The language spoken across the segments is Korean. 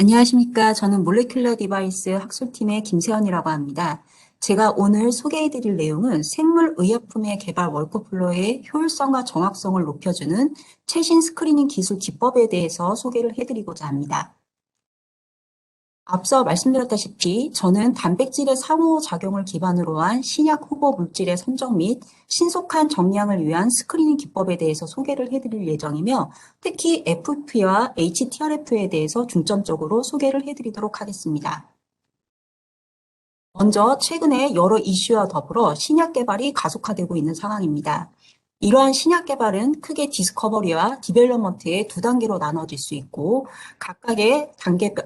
안녕하십니까. 저는 몰레큘러 디바이스 학술팀의 김세연이라고 합니다. 제가 오늘 소개해드릴 내용은 생물의약품의 개발 워크플로우의 효율성과 정확성을 높여주는 최신 스크리닝 기술 기법에 대해서 소개를 해드리고자 합니다. 앞서 말씀드렸다시피 저는 단백질의 상호작용을 기반으로 한 신약 후보 물질의 선정 및 신속한 정량을 위한 스크리닝 기법에 대해서 소개를 해드릴 예정이며 특히 FP와 HTRF에 대해서 중점적으로 소개를 해드리도록 하겠습니다. 먼저 최근에 여러 이슈와 더불어 신약 개발이 가속화되고 있는 상황입니다. 이러한 신약 개발은 크게 디스커버리와 디벨롭먼트의 두 단계로 나눠질 수 있고 각각의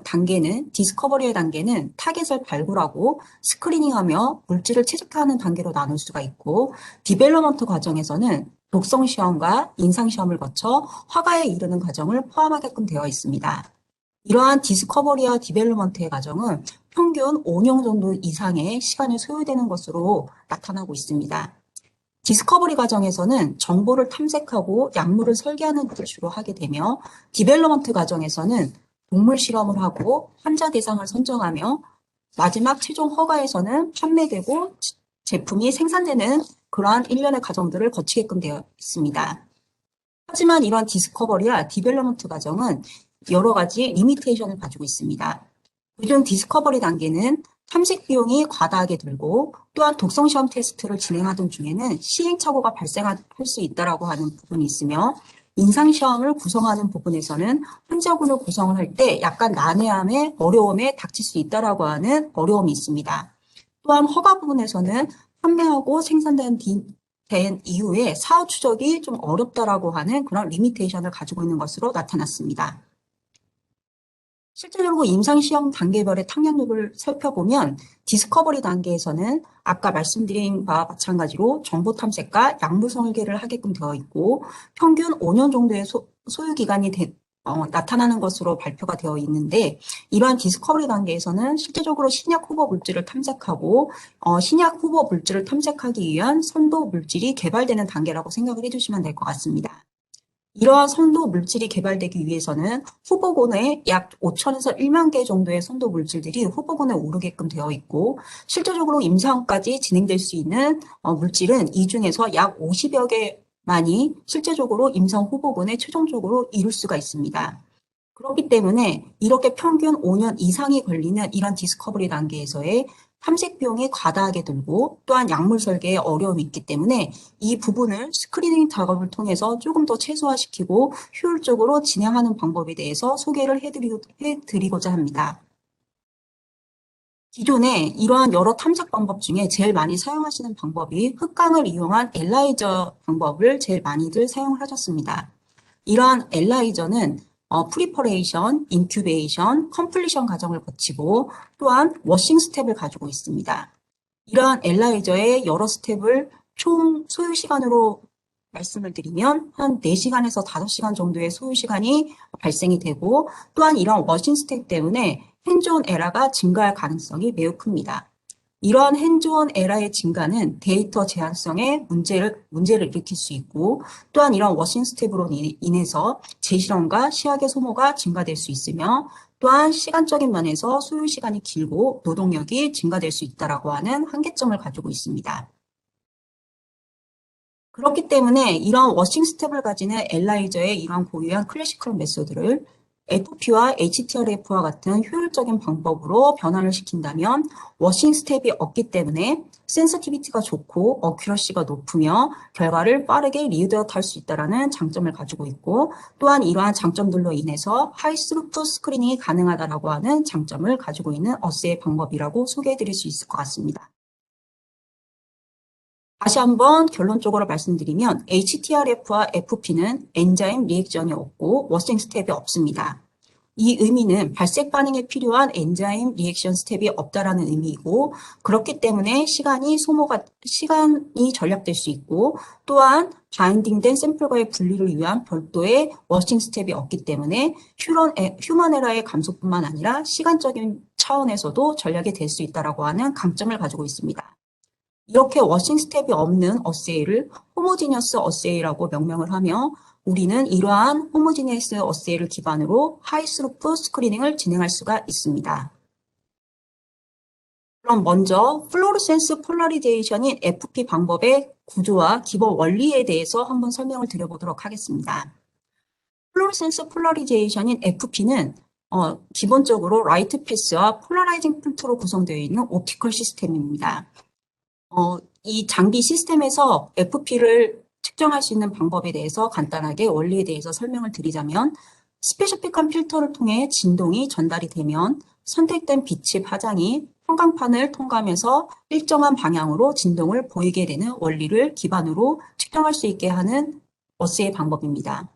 단계는 디스커버리의 단계는 타겟을 발굴하고 스크리닝하며 물질을 채집하는 단계로 나눌 수가 있고 디벨롭먼트 과정에서는 독성 시험과 임상 시험을 거쳐 허가에 이르는 과정을 포함하게끔 되어 있습니다. 이러한 디스커버리와 디벨롭먼트의 과정은 평균 5년 정도 이상의 시간이 소요되는 것으로 나타나고 있습니다. 디스커버리 과정에서는 정보를 탐색하고 약물을 설계하는 것을 주로 하게 되며 디벨롭먼트 과정에서는 동물 실험을 하고 환자 대상을 선정하며 마지막 최종 허가에서는 판매되고 제품이 생산되는 그러한 일련의 과정들을 거치게끔 되어 있습니다. 하지만 이러한 디스커버리와 디벨롭먼트 과정은 여러 가지 리미테이션을 가지고 있습니다. 그중 디스커버리 단계는 탐색 비용이 과다하게 들고 또한 독성 시험 테스트를 진행하던 중에는 시행착오가 발생할 수 있다고 하는 부분이 있으며 임상 시험을 구성하는 부분에서는 환자군을 구성을 할 때 약간 난해함에 어려움에 닥칠 수 있다고 하는 어려움이 있습니다. 또한 허가 부분에서는 판매하고 생산된 이후에 사후 추적이 좀 어렵다라고 하는 그런 리미테이션을 가지고 있는 것으로 나타났습니다. 실제적으로 임상시험 단계별의 탕약률을 살펴보면 디스커버리 단계에서는 아까 말씀드린 바와 마찬가지로 정보 탐색과 약물 설계를 하게끔 되어 있고 평균 5년 정도의 소요기간이 나타나는 것으로 발표가 되어 있는데 이러한 디스커버리 단계에서는 실제적으로 신약 후보 물질을 탐색하고 신약 후보 물질을 탐색하기 위한 선도 물질이 개발되는 단계라고 생각을 해주시면 될 것 같습니다. 이러한 선도 물질이 개발되기 위해서는 후보군에 약 5천에서 1만 개 정도의 선도 물질들이 후보군에 오르게끔 되어 있고 실질적으로 임상까지 진행될 수 있는 물질은 이 중에서 약 50여 개만이 실제적으로 임상 후보군에 최종적으로 이룰 수가 있습니다. 그렇기 때문에 이렇게 평균 5년 이상이 걸리는 이런 디스커버리 단계에서의 탐색 비용이 과다하게 들고 또한 약물 설계에 어려움이 있기 때문에 이 부분을 스크리닝 작업을 통해서 조금 더 최소화시키고 효율적으로 진행하는 방법에 대해서 소개를 해드리고자 합니다. 기존에 이러한 여러 탐색 방법 중에 제일 많이 사용하시는 방법이 흑강을 이용한 엘라이저 방법을 제일 많이들 사용을 하셨습니다. 이러한 엘라이저는 프리퍼레이션, 인큐베이션, 컴플리션 과정을 거치고 또한 워싱 스텝을 가지고 있습니다. 이러한 엘라이저의 여러 스텝을 총 소요 시간으로 말씀을 드리면 한 4시간에서 5시간 정도의 소요 시간이 발생이 되고 또한 이러한 워싱 스텝 때문에 핸즈온 에러가 증가할 가능성이 매우 큽니다. 이러한 핸즈온 에러의 증가는 데이터 제한성에 문제를 일으킬 수 있고 또한 이런 워싱 스텝으로 인해서 재실험과 시약의 소모가 증가될 수 있으며 또한 시간적인 면에서 소요 시간이 길고 노동력이 증가될 수 있다고 하는 한계점을 가지고 있습니다. 그렇기 때문에 이런 워싱 스텝을 가지는 엘라이저의 이러한 고유한 클래시컬 메소드를 FP와 HTRF와 같은 효율적인 방법으로 변환을 시킨다면 워싱 스텝이 없기 때문에 센서티비티가 좋고 어큐러시가 높으며 결과를 빠르게 리드아웃 할 수 있다는 장점을 가지고 있고 또한 이러한 장점들로 인해서 하이 스루풋 스크리닝이 가능하다고 하는 장점을 가지고 있는 어세이 방법이라고 소개해드릴 수 있을 것 같습니다. 다시 한번 결론적으로 말씀드리면 HTRF와 FP는 엔자임 리액션이 없고 워싱 스텝이 없습니다. 이 의미는 발색 반응에 필요한 엔자임 리액션 스텝이 없다라는 의미이고 그렇기 때문에 시간이 절약될 수 있고 또한 바인딩된 샘플과의 분리를 위한 별도의 워싱 스텝이 없기 때문에 휴먼 에러의 감소뿐만 아니라 시간적인 차원에서도 절약이 될 수 있다고 하는 강점을 가지고 있습니다. 이렇게 워싱 스텝이 없는 어세이를 호모지니어스 어세이라고 명명을 하며 우리는 이러한 호모지니어스 어세이를 기반으로 하이스루프 스크리닝을 진행할 수가 있습니다. 그럼 먼저 플로로센스 폴라리제이션인 FP 방법의 구조와 기본 원리에 대해서 한번 설명을 드려보도록 하겠습니다. 플로로센스 폴라리제이션인 FP는 기본적으로 라이트 패스와 폴라라이징 필터로 구성되어 있는 옵티컬 시스템입니다. 이 장비 시스템에서 FP를 측정할 수 있는 방법에 대해서 간단하게 원리에 대해서 설명을 드리자면 스페시픽한 필터를 통해 진동이 전달이 되면 선택된 빛의 파장이 형광판을 통과하면서 일정한 방향으로 진동을 보이게 되는 원리를 기반으로 측정할 수 있게 하는 어세이 방법입니다.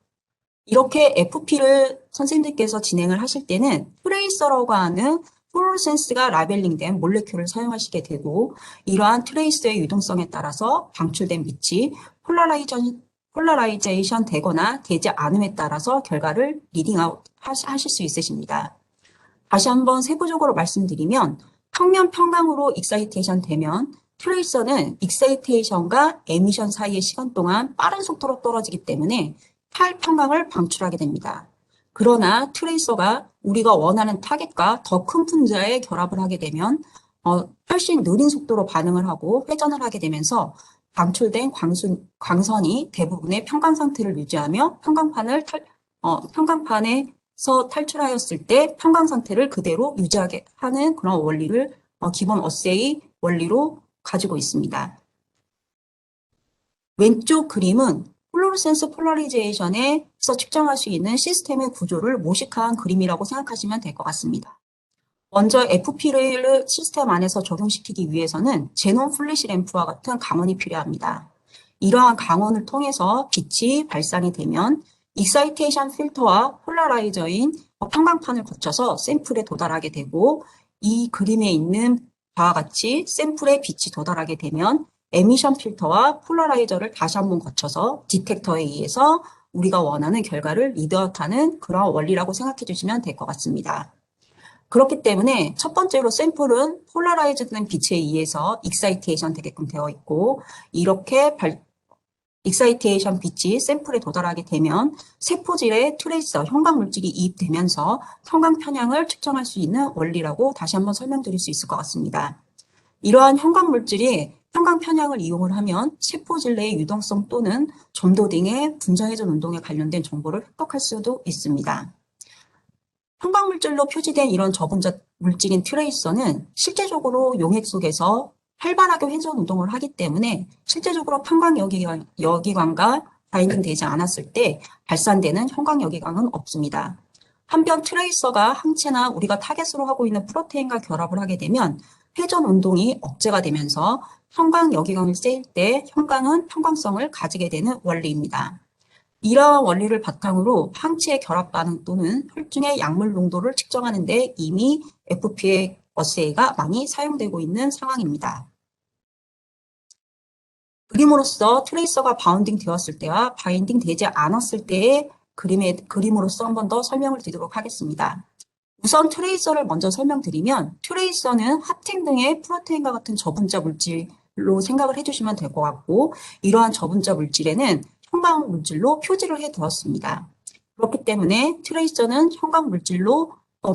이렇게 FP를 선생님들께서 진행을 하실 때는 트레이서라고 하는 플로로센스가 라벨링된 몰레큘을 사용하시게 되고 이러한 트레이서의 유동성에 따라서 방출된 빛이 폴라라이제이션 되거나 되지 않음에 따라서 결과를 리딩아웃 하실 수 있으십니다. 다시 한번 세부적으로 말씀드리면 평면 평강으로 익사이테이션 되면 트레이서는 익사이테이션과 에미션 사이의 시간 동안 빠른 속도로 떨어지기 때문에 탈평강을 방출하게 됩니다. 그러나 트레이서가 우리가 원하는 타겟과 더 큰 분자의 결합을 하게 되면 훨씬 느린 속도로 반응을 하고 회전을 하게 되면서 방출된 광선이 대부분의 평강 상태를 유지하며 평강판에서 탈출하였을 때 평강 상태를 그대로 유지하게 하는 그런 원리를 기본 어세이 원리로 가지고 있습니다. 왼쪽 그림은 플로로센스 폴라리제이션에서 측정할 수 있는 시스템의 구조를 모식한 그림이라고 생각하시면 될 것 같습니다. 먼저 FP를 시스템 안에서 적용시키기 위해서는 제논 플래시 램프와 같은 강원이 필요합니다. 이러한 강원을 통해서 빛이 발산이 되면 익사이테이션 필터와 폴라라이저인 평광판을 거쳐서 샘플에 도달하게 되고 이 그림에 있는 바와 같이 샘플에 빛이 도달하게 되면 에미션 필터와 폴라라이저를 다시 한번 거쳐서 디텍터에 의해서 우리가 원하는 결과를 리드아웃하는 그런 원리라고 생각해 주시면 될 것 같습니다. 그렇기 때문에 첫 번째로 샘플은 폴라라이즈된 빛에 의해서 익사이테이션 되게끔 되어 있고 이렇게 익사이테이션 빛이 샘플에 도달하게 되면 세포질에 트레이서, 형광물질이 이입되면서 형광 편향을 측정할 수 있는 원리라고 다시 한번 설명드릴 수 있을 것 같습니다. 이러한 형광물질이 형광 편향을 이용을 하면 세포질 내의 유동성 또는 점도 등의 분자회전 운동에 관련된 정보를 획득할 수도 있습니다. 형광물질로 표시된 이런 저분자 물질인 트레이서는 실제적으로 용액 속에서 활발하게 회전 운동을 하기 때문에 실제적으로 편광 여기관과 바인딩 되지 않았을 때 발산되는 형광 여기관은 없습니다. 한편 트레이서가 항체나 우리가 타겟으로 하고 있는 프로테인과 결합을 하게 되면 회전 운동이 억제가 되면서 형광 여기관을 쐴 때 형광은 편광성을 가지게 되는 원리입니다. 이러한 원리를 바탕으로 항체의 결합 반응 또는 혈중의 약물 농도를 측정하는 데 이미 FPA 어세이가 많이 사용되고 있는 상황입니다. 그림으로써 트레이서가 바운딩 되었을 때와 바인딩 되지 않았을 때의 그림으로서 한 번 더 설명을 드리도록 하겠습니다. 우선 트레이서를 먼저 설명드리면 트레이서는 합팅 등의 프로테인과 같은 저분자 물질로 생각을 해주시면 될 것 같고 이러한 저분자 물질에는 형광 물질로 표지를 해두었습니다. 그렇기 때문에 트레이서는 형광 물질로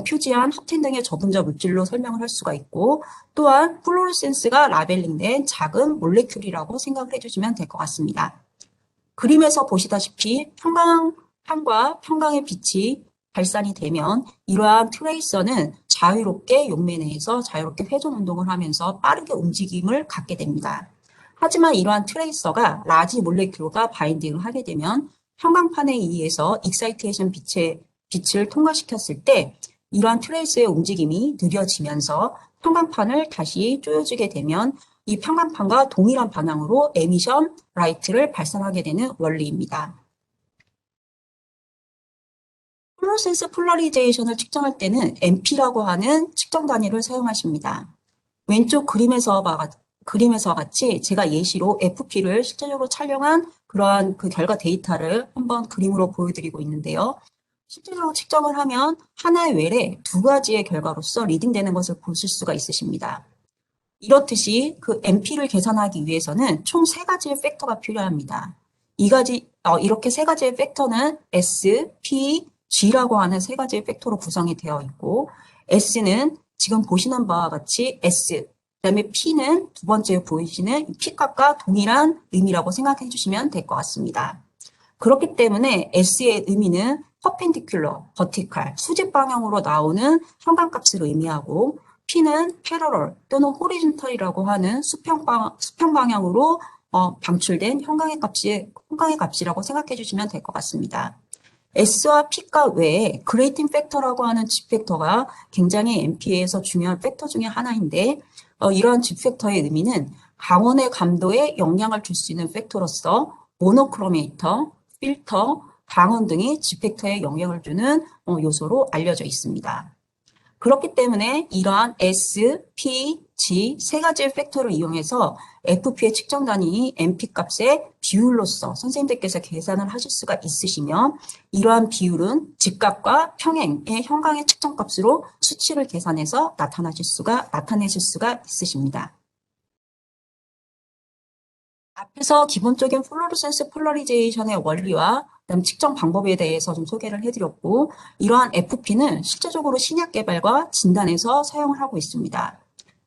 표지한 합팅 등의 저분자 물질로 설명을 할 수가 있고 또한 플로로센스가 라벨링된 작은 몰레큘이라고 생각을 해주시면 될 것 같습니다. 그림에서 보시다시피 형광판과 형광의 빛이 발산이 되면 이러한 트레이서는 자유롭게 용매 내에서 자유롭게 회전 운동을 하면서 빠르게 움직임을 갖게 됩니다. 하지만 이러한 트레이서가 라지 몰레큘과 바인딩을 하게 되면 형광판에 의해서 익사이테이션 빛을 통과시켰을 때 이러한 트레이서의 움직임이 느려지면서 형광판을 다시 조여주게 되면 이 형광판과 동일한 방향으로 에미션 라이트를 발산하게 되는 원리입니다. 플로로센스 폴라리제이션을 측정할 때는 MP라고 하는 측정 단위를 사용하십니다. 왼쪽 그림에서 같이 제가 예시로 FP를 실제적으로 촬영한 그러한 그 결과 데이터를 한번 그림으로 보여드리고 있는데요. 실제적으로 측정을 하면 하나의 웰에 두 가지의 결과로서 리딩되는 것을 보실 수가 있으십니다. 이렇듯이 그 MP를 계산하기 위해서는 총 세 가지의 팩터가 필요합니다. 이렇게 세 가지의 팩터는 S, P, G라고 하는 세 가지의 팩터로 구성이 되어 있고, S는 지금 보시는 바와 같이 S, 그다음에 P는 두 번째 보이시는 P값과 동일한 의미라고 생각해 주시면 될 것 같습니다. 그렇기 때문에 S의 의미는 perpendicular, vertical, 수직 방향으로 나오는 현관값을 의미하고, P는 parallel 또는 horizontal이라고 하는 수평 방향으로 방출된 현광의 값이라고 생각해 주시면 될 것 같습니다. S와 P값 외에 그레이팅 팩터라고 하는 G 팩터가 굉장히 MP에서 중요한 팩터 중에 하나인데, 이러한 G 팩터의 의미는 강원의 감도에 영향을 줄 수 있는 팩터로서 모노크로메이터, 필터, 강원 등이 G 팩터에 영향을 주는 요소로 알려져 있습니다. 그렇기 때문에 이러한 S, P, G 세 가지의 팩터를 이용해서 FP의 측정 단위 MP 값의 비율로서 선생님들께서 계산을 하실 수가 있으시며, 이러한 비율은 직각과 평행의 현광의 측정 값으로 수치를 계산해서 나타내실 수가 있으십니다. 앞에서 기본적인 플로로센스 폴라리제이션의 원리와 그다음 측정 방법에 대해서 좀 소개를 해드렸고, 이러한 FP는 실제적으로 신약 개발과 진단에서 사용을 하고 있습니다.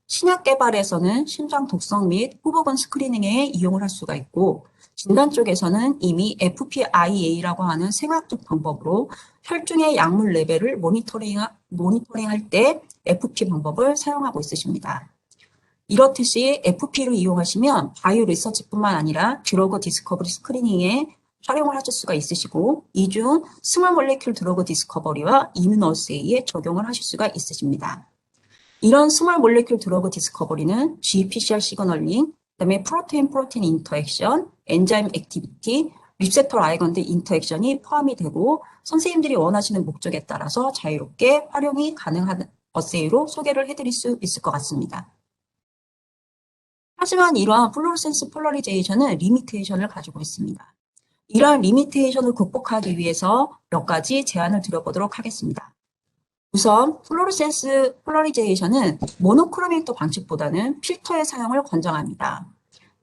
신약 개발에서는 심장 독성 및 후보근 스크리닝에 이용을 할 수가 있고, 진단 쪽에서는 이미 FPIA라고 하는 생학적 방법으로 혈중의 약물 레벨을 모니터링할 때 FP 방법을 사용하고 있으십니다. 이렇듯이 FP를 이용하시면 바이오 리서치뿐만 아니라 드러그 디스커버리 스크리닝에 활용을 하실 수가 있으시고, 이 중 스몰 몰레큘 드러그 디스커버리와 이뮤노어세이에 적용을 하실 수가 있으십니다. 이런 스몰 몰레큘 드러그 디스커버리는 GPCR 시그널링, 그다음에 프로테인 인터액션, 엔자임 액티비티, 리셉터 라이건드 인터액션이 포함이 되고, 선생님들이 원하시는 목적에 따라서 자유롭게 활용이 가능한 어세이로 소개를 해드릴 수 있을 것 같습니다. 하지만 이러한 플로로센스 폴라리제이션은 리미테이션을 가지고 있습니다. 이러한 리미테이션을 극복하기 위해서 몇 가지 제안을 드려보도록 하겠습니다. 우선 플로로센스 폴라리제이션은 모노크로메이터 방식보다는 필터의 사용을 권장합니다.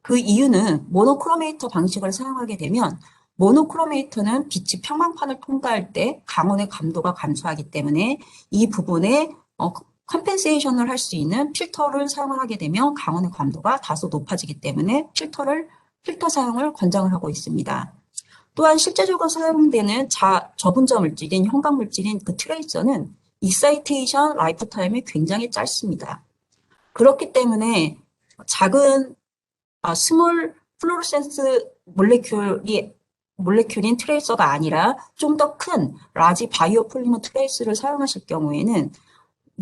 그 이유는 모노크로메이터 방식을 사용하게 되면 모노크로메이터는 빛이 평광판을 통과할 때 강원의 감도가 감소하기 때문에 이 부분에 컴펜세이션을 할 수 있는 필터를 사용을 하게 되면 강원의 감도가 다소 높아지기 때문에 필터 사용을 권장을 하고 있습니다. 또한 실제적으로 사용되는 저분자 물질인 현광 물질인 그 트레이서는 익사이테이션 라이프 타임이 굉장히 짧습니다. 그렇기 때문에 작은 스몰 플로로센스 몰레큘인 트레이서가 아니라 좀 더 큰 라지 바이오 폴리머 트레이스를 사용하실 경우에는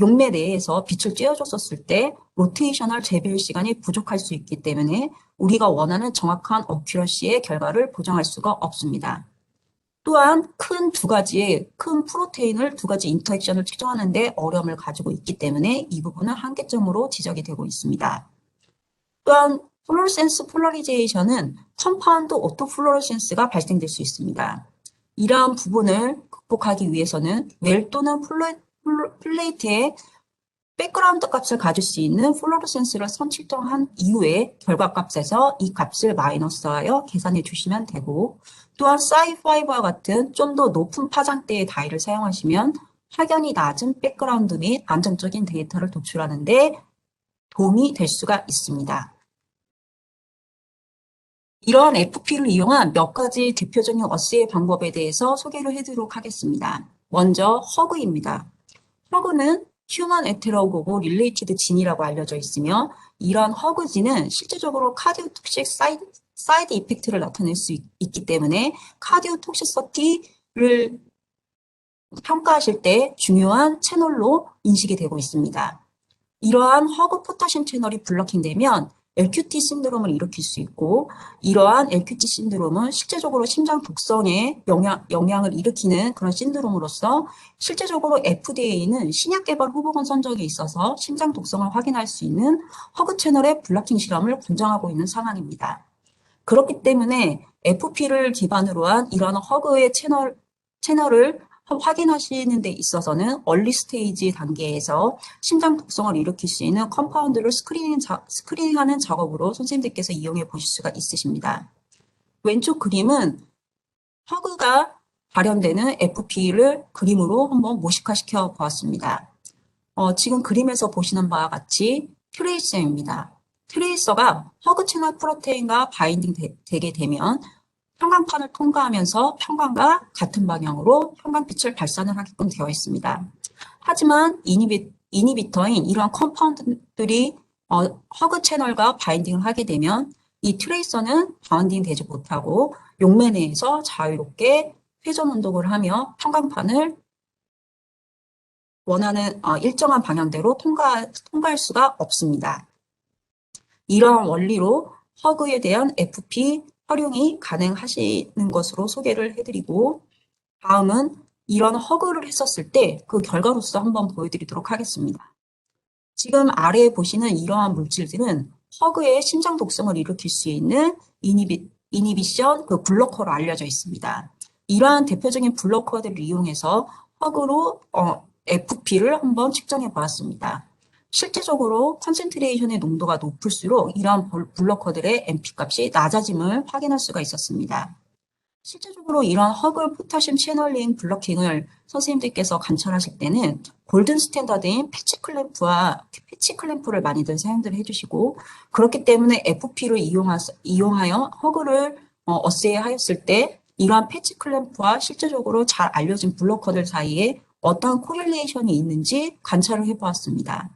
용매 내에서 빛을 쬐어줬었을 때 로테이셔널 재배율 시간이 부족할 수 있기 때문에 우리가 원하는 정확한 어큐러시의 결과를 보장할 수가 없습니다. 또한 큰 프로테인을 두 가지 인터액션을 측정하는데 어려움을 가지고 있기 때문에 이 부분은 한계점으로 지적이 되고 있습니다. 또한 플로로센스 폴라리제이션은 컴파운드 오토플로로센스가 발생될 수 있습니다. 이러한 부분을 극복하기 위해서는 웰 또는 플레이트의 백그라운드 값을 가질 수 있는 플로로센스를 선측정한 이후에 결과값에서 이 값을 마이너스하여 계산해 주시면 되고, 또한 싸이5와 같은 좀 더 높은 파장대의 다이를 사용하시면 확연히 낮은 백그라운드 및 안정적인 데이터를 도출하는 데 도움이 될 수가 있습니다. 이러한 FP를 이용한 몇 가지 대표적인 어세이 방법에 대해서 소개를 해드리도록 하겠습니다. 먼저 허그입니다. 허그는 휴먼 에테로고고 릴레이티드 진이라고 알려져 있으며, 이러한 허그진은 실제적으로 카디오톡식 사이드 이펙트를 나타낼 수 있기 때문에 카디오톡시서티를 평가하실 때 중요한 채널로 인식이 되고 있습니다. 이러한 허그 포타슘 채널이 블러킹되면 LQT 신드롬을 일으킬 수 있고, 이러한 LQT 신드롬은 실제적으로 심장 독성에 영향을 일으키는 그런 신드롬으로서 실제적으로 FDA는 신약 개발 후보군 선정에 있어서 심장 독성을 확인할 수 있는 허그 채널의 블러킹 실험을 권장하고 있는 상황입니다. 그렇기 때문에 FP를 기반으로 한 이러한 허그의 채널을 확인하시는 데 있어서는 얼리 스테이지 단계에서 심장 독성을 일으킬 수 있는 컴파운드를 스크리닝하는 작업으로 선생님들께서 이용해 보실 수가 있으십니다. 왼쪽 그림은 허그가 발현되는 FP를 그림으로 한번 모식화시켜 보았습니다. 지금 그림에서 보시는 바와 같이 트레이서입니다. 트레이서가 허그 채널 프로테인과 바인딩 되게 되면 형광판을 통과하면서 형광과 같은 방향으로 형광빛을 발산을 하게끔 되어 있습니다. 하지만 이니비터인 이러한 컴파운드들이 허그 채널과 바인딩을 하게 되면 이 트레이서는 바인딩 되지 못하고 용매 내에서 자유롭게 회전 운동을 하며 형광판을 원하는 일정한 방향대로 통과할 수가 없습니다. 이러한 원리로 허그에 대한 FP 활용이 가능하시는 것으로 소개를 해드리고 다음은 이런 허그를 했었을 때 그 결과로서 한번 보여드리도록 하겠습니다. 지금 아래에 보시는 이러한 물질들은 허그의 심장 독성을 일으킬 수 있는 이니비션 그 블로커로 알려져 있습니다. 이러한 대표적인 블로커들을 이용해서 허그로 FP를 한번 측정해 보았습니다. 실제적으로 컨센트레이션의 농도가 높을수록 이러한 블로커들의 NP 값이 낮아짐을 확인할 수가 있었습니다. 실제적으로 이런 허글 포타슘 채널링 블러킹을 선생님들께서 관찰하실 때는 골든 스탠다드인 패치 클램프를 많이들 사용들 해주시고 그렇기 때문에 FP를 이용하여 허글을 어세이하였을 때 이러한 패치 클램프와 실제적으로 잘 알려진 블로커들 사이에 어떠한 코릴레이션이 있는지 관찰을 해보았습니다.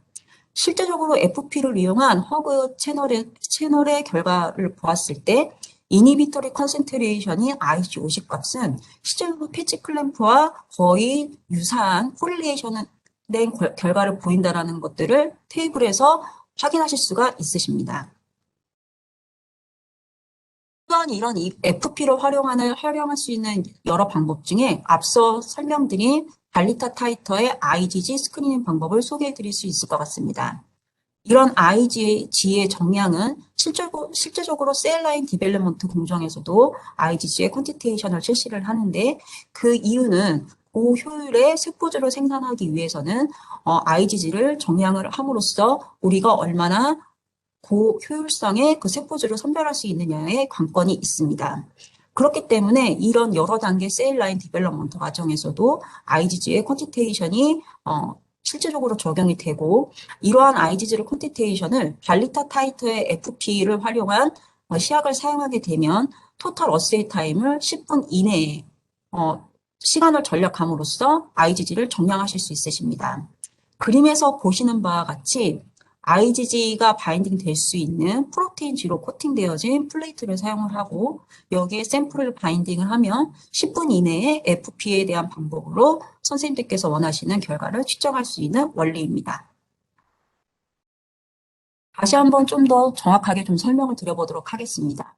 실제적으로 FP를 이용한 허그 채널의 결과를 보았을 때 이니비터리 컨센트레이션인 IC50 값은 실제로 패치 클램프와 거의 유사한 코릴레이션 된 결과를 보인다는 것들을 테이블에서 확인하실 수가 있으십니다. 또한 이런 FP를 활용할 수 있는 여러 방법 중에 앞서 설명드린 발리타 타이터의 IgG 스크리닝 방법을 소개해 드릴 수 있을 것 같습니다. 이런 IgG의 정량은 실제적으로 셀라인 디벨롭먼트 공정에서도 IgG의 퀀티테이션을 실시를 하는데 그 이유는 고효율의 세포주를 생산하기 위해서는 IgG를 정량을 함으로써 우리가 얼마나 고효율성의 그 세포주를 선별할 수 있느냐에 관건이 있습니다. 그렇기 때문에 이런 여러 단계 셀라인 디벨롭먼트 과정에서도 IgG의 퀀티테이션이 실제적으로 적용이 되고 이러한 IgG를 퀀티테이션을 발리타 타이터의 FP를 활용한 시약을 사용하게 되면 토탈 어세이 타임을 10분 이내에 시간을 절약함으로써 IgG를 정량하실 수 있으십니다. 그림에서 보시는 바와 같이 IgG가 바인딩 될 수 있는 프로테인 G로 코팅되어진 플레이트를 사용을 하고 여기에 샘플을 바인딩을 하면 10분 이내에 FP에 대한 방법으로 선생님들께서 원하시는 결과를 측정할 수 있는 원리입니다. 다시 한번 좀 더 정확하게 좀 설명을 드려보도록 하겠습니다.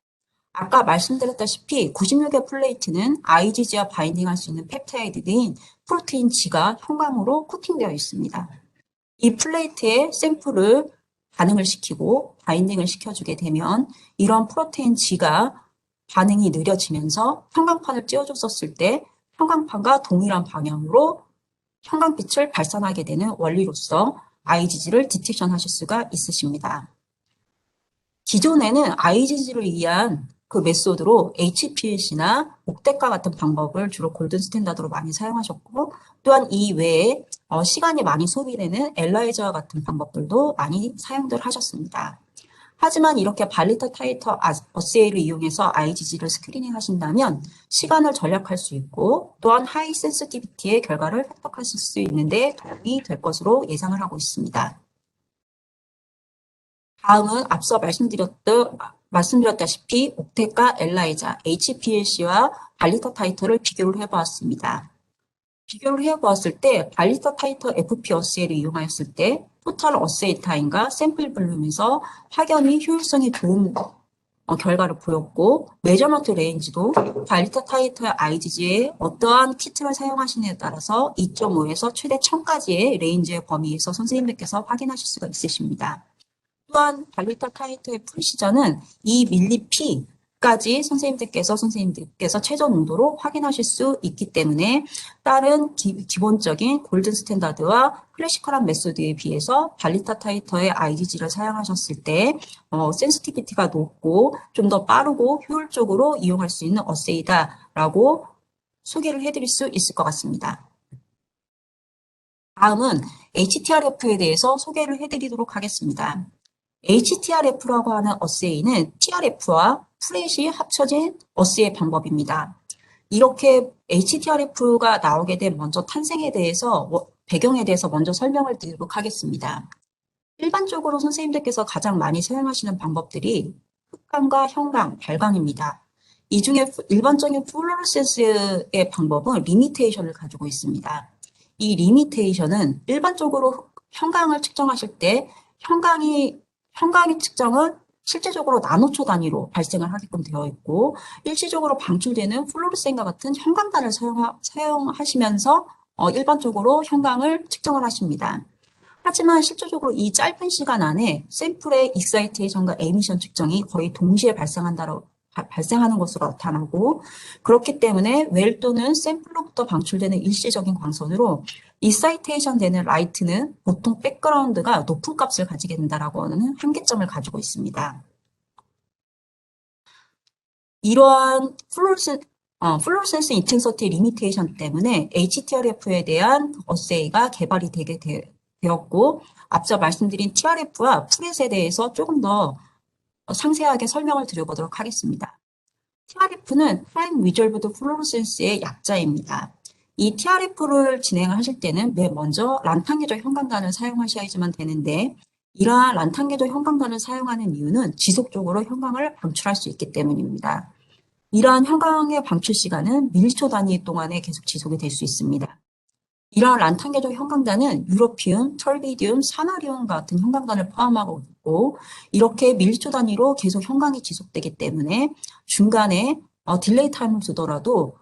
아까 말씀드렸다시피 96의 플레이트는 IgG와 바인딩할 수 있는 펩타이드인 프로테인 G가 형광으로 코팅되어 있습니다. 이 플레이트에 샘플을 반응을 시키고 바인딩을 시켜주게 되면 이런 프로테인 G가 반응이 느려지면서 형광판을 띄워줬었을 때 형광판과 동일한 방향으로 형광빛을 발산하게 되는 원리로서 IgG를 디텍션 하실 수가 있으십니다. 기존에는 IgG를 위한 그 메소드로 HPLC나 옥텟과 같은 방법을 주로 골든 스탠다드로 많이 사용하셨고 또한 이 외에 시간이 많이 소비되는 엘라이저와 같은 방법들도 많이 사용들 하셨습니다. 하지만 이렇게 발리타 타이터 어세이를 이용해서 IgG를 스크리닝 하신다면 시간을 절약할 수 있고 또한 하이 센시티비티의 결과를 획득하실 수 있는데 도움이 될 것으로 예상을 하고 있습니다. 다음은 앞서 말씀드렸다시피 옥텟과 엘라이자, HPLC와 발리타 타이터를 비교를 해보았습니다. 비교를 해보았을 때 발리타 타이터 FP 어세이를 이용하였을 때 토탈 어세이 타임과 샘플 볼륨에서 확연히 효율성이 좋은 결과를 보였고 메저먼트 레인지도 발리타 타이터의 IgG에 어떠한 키트를 사용하시느냐에 따라서 2.5에서 최대 1000까지의 레인지의 범위에서 선생님들께서 확인하실 수가 있으십니다. 또한 발리타 타이터의 프리시전은 2mP 선생님들께서 최저 농도로 확인하실 수 있기 때문에 다른 기본적인 골든 스탠다드와 클래시컬한 메소드에 비해서 발리타 타이터의 IgG를 사용하셨을 때 센시티비티가 높고 좀 더 빠르고 효율적으로 이용할 수 있는 어세이다라고 소개를 해드릴 수 있을 것 같습니다. 다음은 HTRF에 대해서 소개를 해드리도록 하겠습니다. HTRF라고 하는 어세이는 TRF와 프렛이 합쳐진 어세이 방법입니다. 이렇게 HTRF가 나오게 된 먼저 탄생에 대해서 배경에 대해서 먼저 설명을 드리도록 하겠습니다. 일반적으로 선생님들께서 가장 많이 사용하시는 방법들이 흑강과 형강, 발광입니다. 이 중에 일반적인 플루로센스의 방법은 리미테이션을 가지고 있습니다. 이 리미테이션은 일반적으로 형광을 측정하실 때 형광의 측정은 실제적으로 나노초 단위로 발생을 하게끔 되어 있고 일시적으로 방출되는 플루로센과 같은 형광단을 사용하시면서 일반적으로 형광을 측정을 하십니다. 하지만 실질적으로 이 짧은 시간 안에 샘플의 익사이테이션과 에미션 측정이 거의 동시에 발생하는 것으로 나타나고 그렇기 때문에 웰 또는 샘플로부터 방출되는 일시적인 광선으로 익사이테이션 되는 라이트는 보통 백그라운드가 높은 값을 가지게 된다라고 하는 한계점을 가지고 있습니다. 이러한 플루로센스 인텐서티 리미테이션 때문에 HTRF에 대한 어세이가 개발이 되었고 앞서 말씀드린 TRF와 프렛에 대해서 조금 더 상세하게 설명을 드려보도록 하겠습니다. TRF는 Time Resolved Fluorescence의 약자입니다. 이 TRF를 진행하실 때는 맨 먼저 란탄계적 형광단을 사용하셔야지만 되는데 이러한 란탄계적 형광단을 사용하는 이유는 지속적으로 형광을 방출할 수 있기 때문입니다. 이러한 형광의 방출 시간은 밀리초 단위 동안에 계속 지속이 될 수 있습니다. 이러한 란탄계적 형광단은 유로피움, 털비디움, 사나리움 같은 형광단을 포함하고 있고 이렇게 밀리초 단위로 계속 형광이 지속되기 때문에 중간에 딜레이 타임을 두더라도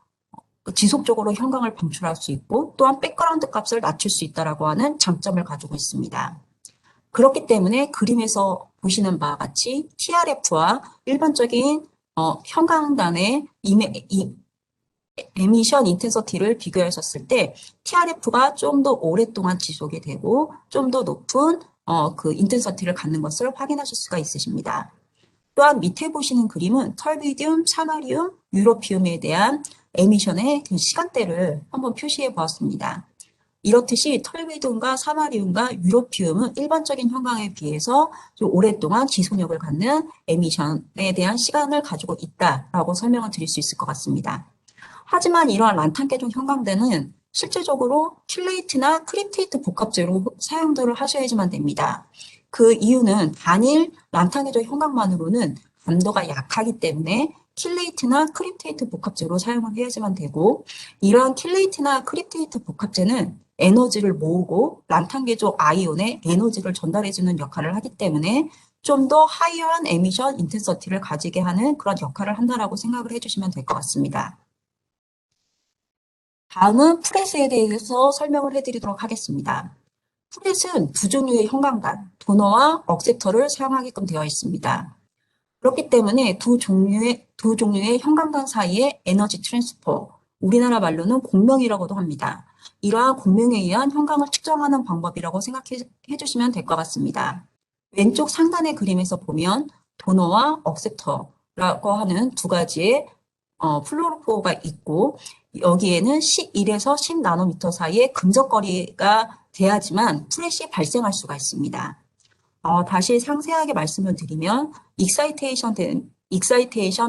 지속적으로 형광을 방출할 수 있고 또한 백그라운드 값을 낮출 수 있다고 하는 장점을 가지고 있습니다. 그렇기 때문에 그림에서 보시는 바와 같이 TRF와 일반적인 형광단의 에미션 인텐서티를 비교하셨을 때 TRF가 좀 더 오랫동안 지속이 되고 좀 더 높은 그 인텐서티를 갖는 것을 확인하실 수가 있으십니다. 또한 밑에 보시는 그림은 털비디움, 사나리움, 유로피움에 대한 에미션의 그 시간대를 한번 표시해 보았습니다. 이렇듯이 털비디움과 사나리움과 유로피움은 일반적인 형광에 비해서 좀 오랫동안 지속력을 갖는 에미션에 대한 시간을 가지고 있다라고 설명을 드릴 수 있을 것 같습니다. 하지만 이러한 란탄계종 형광대는 실제적으로 킬레이트나 크립테이트 복합제로 사용들을 하셔야지만 됩니다. 그 이유는 단일 란탄계종 형광만으로는 감도가 약하기 때문에 킬레이트나 크립테이트 복합제로 사용을 해야지만 되고 이러한 킬레이트나 크립테이트 복합제는 에너지를 모으고 란탄계종 아이온에 에너지를 전달해주는 역할을 하기 때문에 좀 더 하이어한 에미션 인텐서티를 가지게 하는 그런 역할을 한다라고 생각을 해주시면 될 것 같습니다. 다음은 프렛에 대해서 설명을 해드리도록 하겠습니다. 프렛은 두 종류의 형광단, 도너와 억셉터를 사용하게끔 되어 있습니다. 그렇기 때문에 두 종류의 형광단 사이의 에너지 트랜스퍼, 우리나라 말로는 공명이라고도 합니다. 이러한 공명에 의한 형광을 측정하는 방법이라고 생각해 주시면 될 것 같습니다. 왼쪽 상단의 그림에서 보면 도너와 억셉터라고 하는 두 가지의 플루로포가 있고 여기에는 1에서 10 나노미터 사이의 근접거리가 돼야지만 프렛이 발생할 수가 있습니다. 다시 상세하게 말씀을 드리면 익사이테이션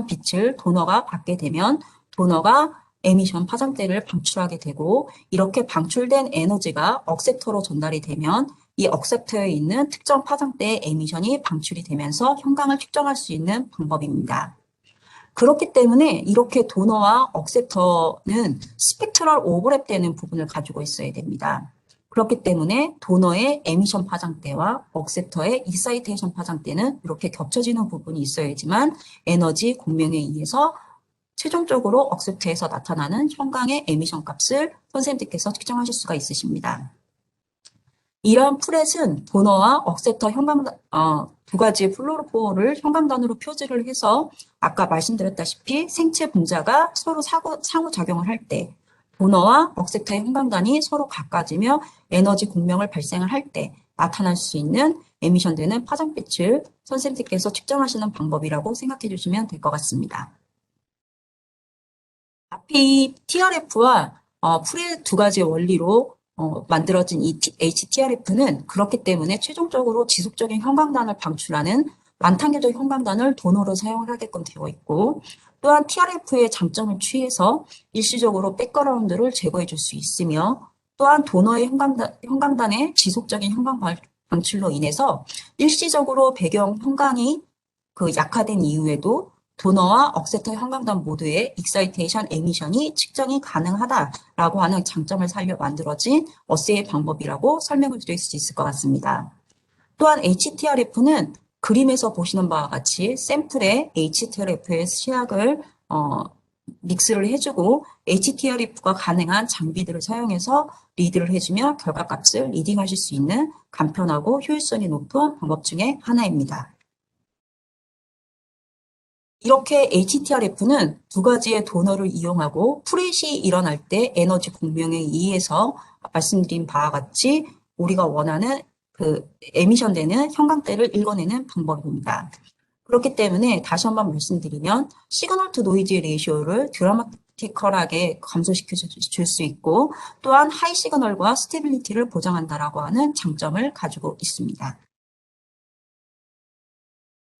빛을 도너가 받게 되면 도너가 에미션 파장대를 방출하게 되고 이렇게 방출된 에너지가 억셉터로 전달이 되면 이 억셉터에 있는 특정 파장대의 에미션이 방출이 되면서 형광을 측정할 수 있는 방법입니다. 그렇기 때문에 이렇게 도너와 억셉터는 스펙트럴 오버랩되는 부분을 가지고 있어야 됩니다. 그렇기 때문에 도너의 에미션 파장대와 억셉터의 익사이테이션 파장대는 이렇게 겹쳐지는 부분이 있어야지만 에너지 공명에 의해서 최종적으로 억셉터에서 나타나는 형광의 에미션 값을 선생님들께서 측정하실 수가 있으십니다. 이러한 프렛은 도너와 억셉터 두 가지 플루로포를 형광단으로 표지를 해서 아까 말씀드렸다시피 생체 분자가 서로 상호작용을 할 때, 도너와 억세터의 형광단이 서로 가까워지며 에너지 공명을 발생을 할 때 나타날 수 있는 에미션되는 파장빛을 선생님께서 측정하시는 방법이라고 생각해 주시면 될 것 같습니다. 앞에 이 TRF와 풀의 두 가지의 원리로 만들어진 이 HTRF는 그렇기 때문에 최종적으로 지속적인 형광단을 방출하는 만탄계적 형광단을 도너로 사용을 하게끔 되어 있고, 또한 TRF의 장점을 취해서 일시적으로 백그라운드를 제거해 줄 수 있으며, 또한 도너의 형광단의 지속적인 형광 방출로 인해서 일시적으로 배경 형광이 약화된 이후에도 도너와 억세터 형광단 모두의 익사이테이션 에미션이 측정이 가능하다라고 하는 장점을 살려 만들어진 어세이 방법이라고 설명을 드릴 수 있을 것 같습니다. 또한 HTRF는 그림에서 보시는 바와 같이 샘플에 HTRF의 시약을 믹스를 해주고 HTRF가 가능한 장비들을 사용해서 리드를 해주며 결과값을 리딩하실 수 있는 간편하고 효율성이 높은 방법 중에 하나입니다. 이렇게 HTRF는 두 가지의 도너를 이용하고 프렛이 일어날 때 에너지 공명에 의해서 말씀드린 바와 같이 우리가 원하는 에미션 되는 형광대를 읽어내는 방법입니다. 그렇기 때문에 다시 한번 말씀드리면 시그널 투 노이즈 레이쇼를 드라마티컬하게 감소시켜 줄 수 있고, 또한 하이 시그널과 스테빌리티를 보장한다라고 하는 장점을 가지고 있습니다.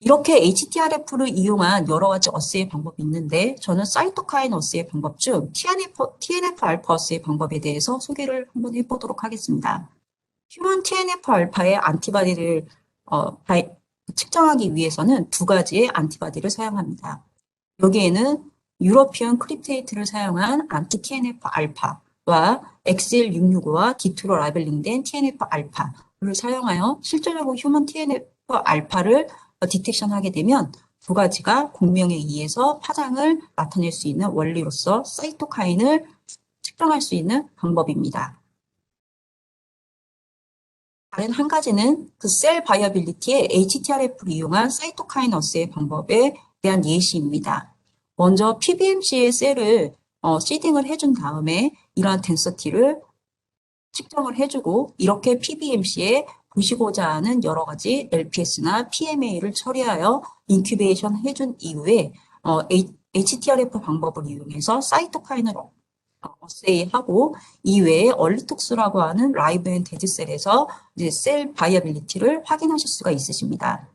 이렇게 HTRF를 이용한 여러 가지 어세이 방법이 있는데, 저는 사이토카인 어세이 방법 중 TNF-알파 어세이 방법에 대해서 소개를 한번 해보도록 하겠습니다. 휴먼 TNF-알파의 안티바디를 측정하기 위해서는 두 가지의 안티바디를 사용합니다. 여기에는 유러피언 크립테이트를 사용한 안티 TNF-알파와 XL665와 D2로 라벨링된 TNF-알파를 사용하여 실질적으로 휴먼 TNF-알파를 디텍션하게 되면 두 가지가 공명에 의해서 파장을 나타낼 수 있는 원리로서 사이토카인을 측정할 수 있는 방법입니다. 다른 한 가지는 셀 바이어빌리티의 HTRF를 이용한 사이토카인 어세이 방법에 대한 예시입니다. 먼저 PBMC의 셀을 시딩을 해준 다음에 이러한 덴서티를 측정을 해주고, 이렇게 PBMC에 보시고자 하는 여러 가지 LPS나 PMA를 처리하여 인큐베이션 해준 이후에 HTRF 방법을 이용해서 사이토카인을 어세이하고, 이외에 얼리톡스라고 하는 라이브 앤 데드셀에서 이제 셀 바이어빌리티를 확인하실 수가 있으십니다.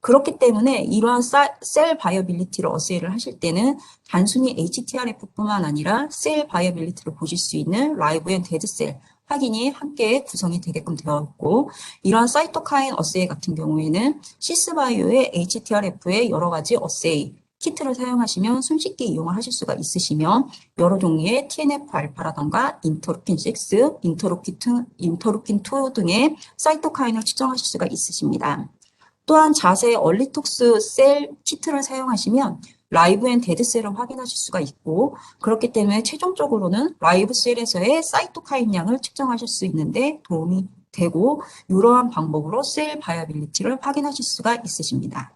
그렇기 때문에 이러한 셀 바이어빌리티를 어세이를 하실 때는 단순히 HTRF뿐만 아니라 셀 바이어빌리티를 보실 수 있는 라이브 앤 데드셀 확인이 함께 구성이 되게끔 되어 있고, 이러한 사이토카인 어세이 같은 경우에는 시스바이오의 HTRF의 여러 가지 어세이 키트를 사용하시면 손쉽게 이용을 하실 수가 있으시며, 여러 종류의 TNF-알파라던가 인터루킨6, 인터루킨2 등의 사이토카인을 측정하실 수가 있으십니다. 또한 자세 얼리톡스 셀 키트를 사용하시면 라이브 앤 데드 셀을 확인하실 수가 있고, 그렇기 때문에 최종적으로는 라이브 셀에서의 사이토카인 양을 측정하실 수 있는데 도움이 되고, 이러한 방법으로 셀 바이어빌리티를 확인하실 수가 있으십니다.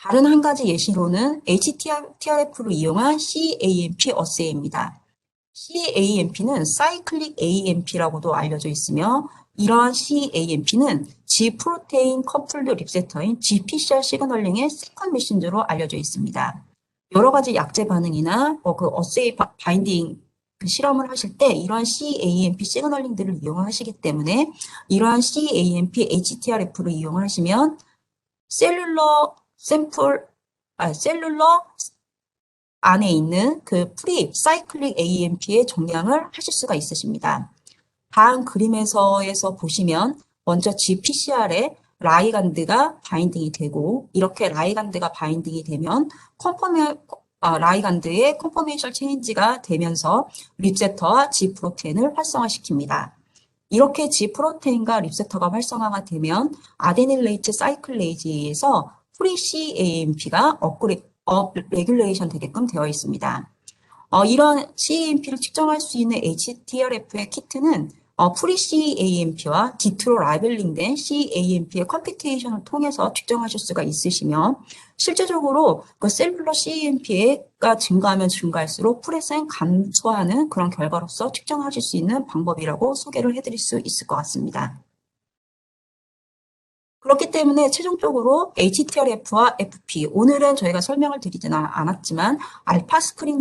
다른 한 가지 예시로는 HTRF를 이용한 CAMP 어세이입니다. CAMP는 사이클릭 AMP라고도 알려져 있으며, 이러한 CAMP는 G-프로테인 커플드 립세터인 GPCR 시그널링의 세컨 메신저로 알려져 있습니다. 여러 가지 약제 반응이나 어세이 바인딩 실험을 하실 때 이러한 CAMP 시그널링들을 이용하시기 때문에, 이러한 CAMP HTRF를 이용하시면 셀룰러 안에 있는 프리 사이클릭 AMP의 정량을 하실 수가 있으십니다. 다음 그림에서 보시면 먼저 GPCR에 라이간드가 바인딩이 되고, 이렇게 라이간드가 바인딩이 되면 라이간드의 컨포메이션 체인지가 되면서 립세터와 G프로테인을 활성화시킵니다. 이렇게 G프로테인과 립세터가 활성화가 되면 아데닐레이트 사이클레이즈에서 프리 CAMP가 레귤레이션 되게끔 되어 있습니다. 이런 CAMP를 측정할 수 있는 HTRF의 키트는 프리 CAMP와 D2로 라벨링된 CAMP의 컴퓨테이션을 통해서 측정하실 수가 있으시며, 실제적으로 그 셀룰러 CENP가 증가하면 증가할수록 프레센 감소하는 그런 결과로서 측정하실 수 있는 방법이라고 소개를 해드릴 수 있을 것 같습니다. 그렇기 때문에 최종적으로 HTRF와 FP, 오늘은 저희가 설명을 드리지는 않았지만 알파 스크린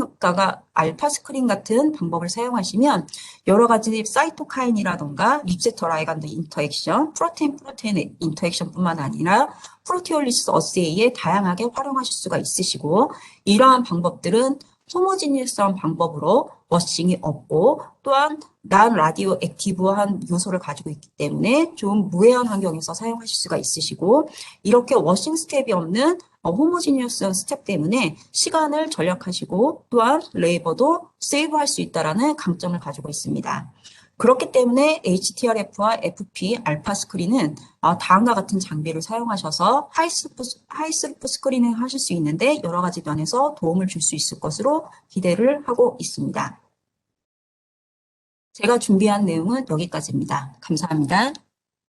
같은 방법을 사용하시면 여러 가지 사이토카인이라던가 리셉터 라이간드 인터액션, 프로테인 인터액션뿐만 아니라 프로티올리시스 어세이에 다양하게 활용하실 수가 있으시고, 이러한 방법들은 호모지니어스한 방법으로 워싱이 없고, 또한 난 라디오 액티브한 요소를 가지고 있기 때문에 좀 무해한 환경에서 사용하실 수가 있으시고, 이렇게 워싱 스텝이 없는 호모지니어스한 스텝 때문에 시간을 절약하시고 또한 레이버도 세이브할 수 있다는 강점을 가지고 있습니다. 그렇기 때문에 HTRF와 FP, 알파 스크린은 다음과 같은 장비를 사용하셔서 하이스루프 스크린을 하실 수 있는데 여러 가지 면에서 도움을 줄 수 있을 것으로 기대를 하고 있습니다. 제가 준비한 내용은 여기까지입니다. 감사합니다.